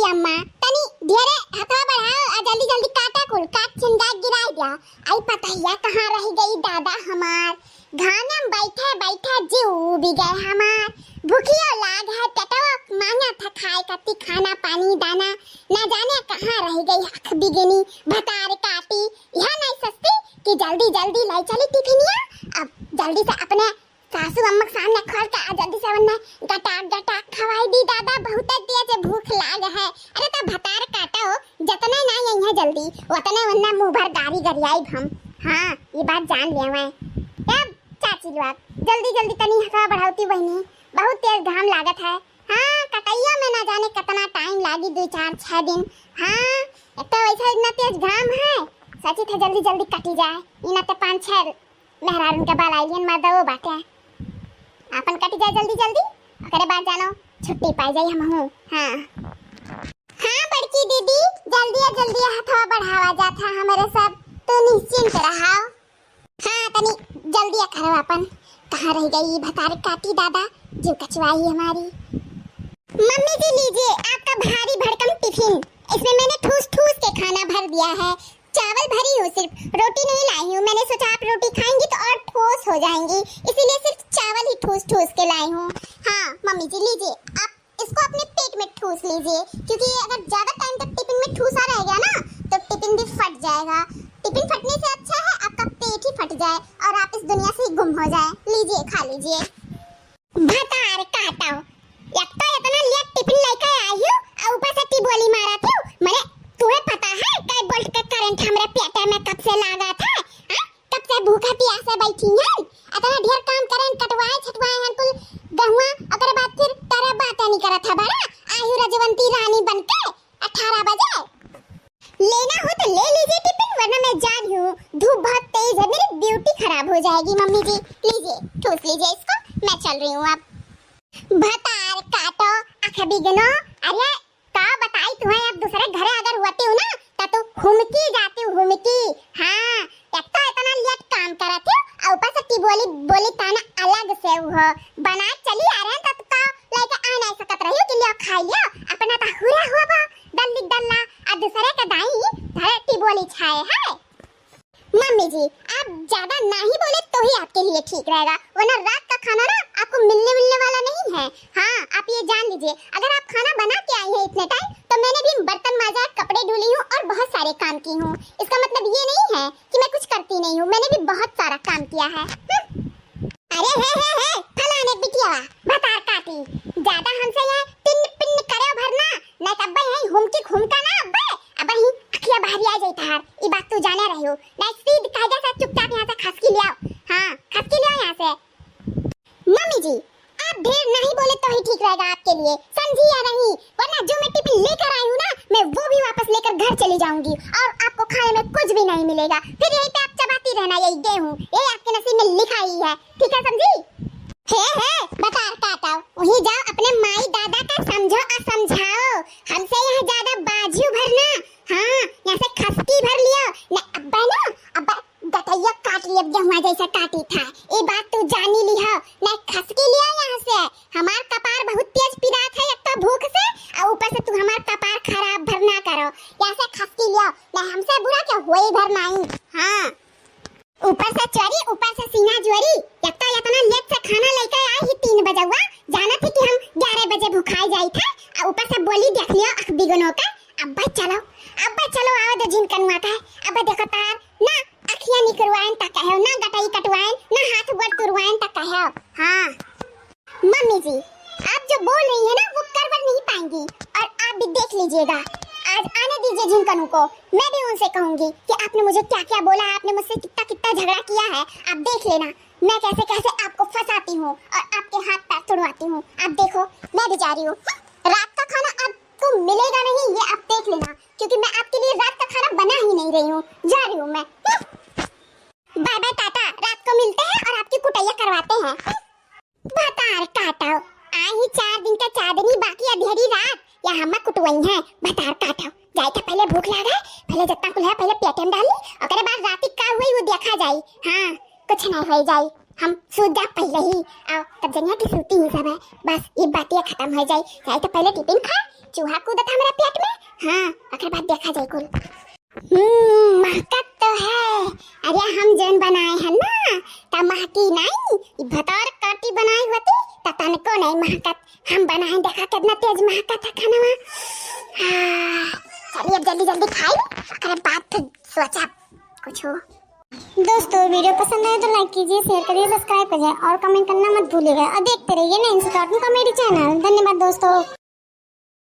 अम्मा तनी धीरे हथवा बढ़ाओ और जल्दी जल्दी काटा कुल काट चिंगा गिरा दिया। आई पता कहाँ रह गई दादा हमार। घाना में बैठे बैठे जीव भी गए हमार। भूखियो लाग है पेटवा मांगा था खाए कति खाना पानी दाना न जाने कहाँ रह गई। अख बिगनी भतार काटी यह नहीं सस्ती कि जल्दी जल्दी लाई चली टिफिनिया। अब जल्दी से अपने सासू अम्मा के सामने खोल के जल्दी से वन्ने गटाक गटाक खवाई दी दादा। बहुत तेज भूख लाग है। अरे तो भतार काटो जतने ना यही है जल्दी उतने वन्ने मुंह भर गारी गरियाई हम। हाँ ये बात जान लिया मैं। अब चाची लोग जल्दी जल्दी तनी हवा बढ़ाती बहनी बहुत तेज घाम लागत है। हाँ कटैया में ना जाने कितना टाइम लागी 2-4-6 दिन। हाँ एक तो वैसा इतना तेज घाम है सची थे जल्दी जल्दी कटी जाए। इना तो 5-6 मेहरारून के बाल आइलियन मर्दवो बाटे अपन कट जाए जल्दी जल्दी ओकरे बाद जानो छुट्टी पाई जाई हम हूं। हाँ हाँ बड़की दीदी जल्दी जल्दी हथवा बढ़ावा जाता हमारे सब तो निश्चिंत रहो। हाँ तनी जल्दी करो अपन कहाँ रह गई भतार काटी दादा जो कचवाई हमारी। मम्मी जी लीजिए आपका भारी भरकम टिफिन। इसमें मैंने ठूस ठूस के खाना भर दिया है। चावल भरी हूँ सिर्फ रोटी नहीं लाई हूँ। मैंने सोचा आप रोटी खाएंगी तो और ठोस हो जाएंगी इसीलिए सिर्फ चावल ही ठूस ठूस के लाई हूँ। हाँ मम्मी जी लीजिए आप इसको अपने पेट में ठूस लीजिए क्योंकि अगर ज्यादा टाइम तक टिफिन में ठूसा रहेगा ना तो टिफिन भी फट जाएगा। टिफिन फटने से अच्छा है आपका पेट ही फट जाए और आप इस दुनिया से ही गुम हो जाए। लीजिए खा लीजिए। भतार काटाओ लगता है इतना लेट टिफिन लेकर आई हूँ और ऊपर से टिबोली मारा थी। मैंने तुम्हें पता है कई बोल्ट का करंट हमारे पेट में कब से लगा था। कब से भूखा प्यासा बैठी हैं इतना ढेर काम करंट कटवाए छटवाए हैं कुल गहुआ ओकरे बाद फिर तारा बात नहीं करा था बड़ा आयु रजवंती रानी बनके 18 बजे। लेना हो तो ले लीजिए टिफिन वरना मैं जा रही हूँ। धूप बहुत तेज है मेरी ब्यूटी खराब हो जाएगी। मम्मी जी लीजिए ठूस लीजिए इसको मैं चल रही हूँ अब। भतार काटो आँख बिगनो। अरे का बताई तुम्हें अब दूसरे घरे अगर होती हूँ ना तो हुमकी जाती हूँ हुमकी। हाँ एक तो इतना लेट काम करती हूँ और ऊपर से टिबोली बोली ताना अलग से हो बना चली आ रहे हैं तो लेके आ नहीं सकत रही कि लियो खाई लियो अपना तो हुरा हुआ दल्ली दल्ला और दूसरे के दाई धरे टिबोली छाए है। मम्मी जी आप ज्यादा नहीं बोले तो ही आपके लिए ठीक रहेगा वरना रात का खाना ना आपको मिलने वाला नहीं है। हाँ आप ये जान लीजिए अगर आप खाना बना के आई है इतने टाइम तो मैंने भी बर्तन माजा कपड़े धुली हूँ और बहुत सारे काम की हूँ। इसका मतलब ये नहीं है कि मैं कुछ करती नहीं हूँ। मैंने भी बहुत सारा काम किया है। अरे है फलाने बिटिया भतार काटी ज्यादा हमसे ये पिन पिन करे भरना नहीं तब यही हुमकी घूमका ना अब ही अखिया बाहर आ जाई तार ई बात तू जाने रही हो। नहीं सीध कायदे से चुपचाप यहाँ से खसकी ले आओ। हाँ खसकी ले आओ यहाँ से। मम्मी जी आप ढेर नहीं बोले तो ही ठीक रहेगा आपके लिए समझी या नहीं वरना जो मैं टिफिन लेकर आई हूँ ना मैं वो भी वापस लेकर घर चली जाऊंगी और आपको खाने में कुछ भी नहीं मिलेगा। फिर यहीं पे आप चबाती रहना यही गेहूँ ये आपके नसीब में लिखा ही है। ठीक है समझी। है बता काटाओ वहीं जाओ अपने माई दादा का समझो और समझाओ। हमसे यहाँ ज्यादा बाजू भरना। हाँ यहाँ से खसकी भर लियो न अब्बा ना अब्बा गटैया काट लिया गेहुआ जैसा काटी था ये बात तू जानी लियो न खसकी लियो यहाँ से। हमार कपार बहुत तेज पिरात है एक तो भूख से और ऊपर से तू हमार कपार खराब भरना करो। यहाँ से खसकी लियो न हमसे बुरा क्या हुई भर नहीं। हाँ ऊपर से चोरी ऊपर से सीना जोरी एक तो इतना लेट से खाना लेकर आई ही 3 बजे हुआ जाना थी कि हम 11 बजे भूखाई जाई था और ऊपर से बोली देख लियो अख बिगनो का। अब चलो आओ तो जिन कनुआ का है। अब देखो तार ना अखियां निकरवाएं तक कहो ना गटाई कटवाएं ना हाथ गोड़ तुरवाएं तक कहो। हाँ मम्मी जी आप जो बोल रही है ना वो करवर नहीं पाएंगी और आप भी देख लीजिएगा। आज आने दीजिए जिन कनु को मैं भी उनसे कहूंगी कि आपने मुझे क्या क्या बोला आपने मुझसे कितना झगड़ा किया है। आप देख लेना मैं कैसे कैसे आपको फंसाती हूँ और आपके हाथ पैर तुड़वाती हूँ। आप देखो मैं भी जा रही हूँ। रात का खाना आपको मिलेगा नहीं ये आप देख लेना क्योंकि मैं आपके लिए रात का खाना बना ही नहीं रही हूँ। जा रही हूँ मैं। बाय बाय टाटा रात को मिलते हैं और आपकी कुटैया करवाते हैं। भतार काटाओ आई ही 4 दिन का चांदनी बाकी अधेरी रात या हम कुटवई है। भतार काटाओ जाए था पहले भूख लगा पहले जितना कुल है पहले पेट में डाली और बाद रात का हुई वो देखा जाए। हाँ कुछ नहीं हो जाए हम सूत जा पहले ही आओ तब जनिया की सूती ही सब है बस ये बातें खत्म हो जाए। चाहे तो पहले टिफिन खा चूहा कूदत हमरा पेट में। हाँ अकर बाद देखा जाए कुल। महकत तो है। अरे हम जन बनाए हैं ना ता महकी नहीं, भतार काटी बनाई होती ता तनको नहीं महकत। हम बनाए देखा कितना तेज महकत है खाना। चलिए अब जल्दी जल्दी खाई, अगर बात फिर सोचा कुछ हो। दोस्तों वीडियो पसंद आए तो लाइक कीजिए, शेयर करिए, सब्सक्राइब करिए और कमेंट करना मत भूलिएगा। और देखते रहिए 9 कॉमेडी चैनल। धन्यवाद दोस्तों।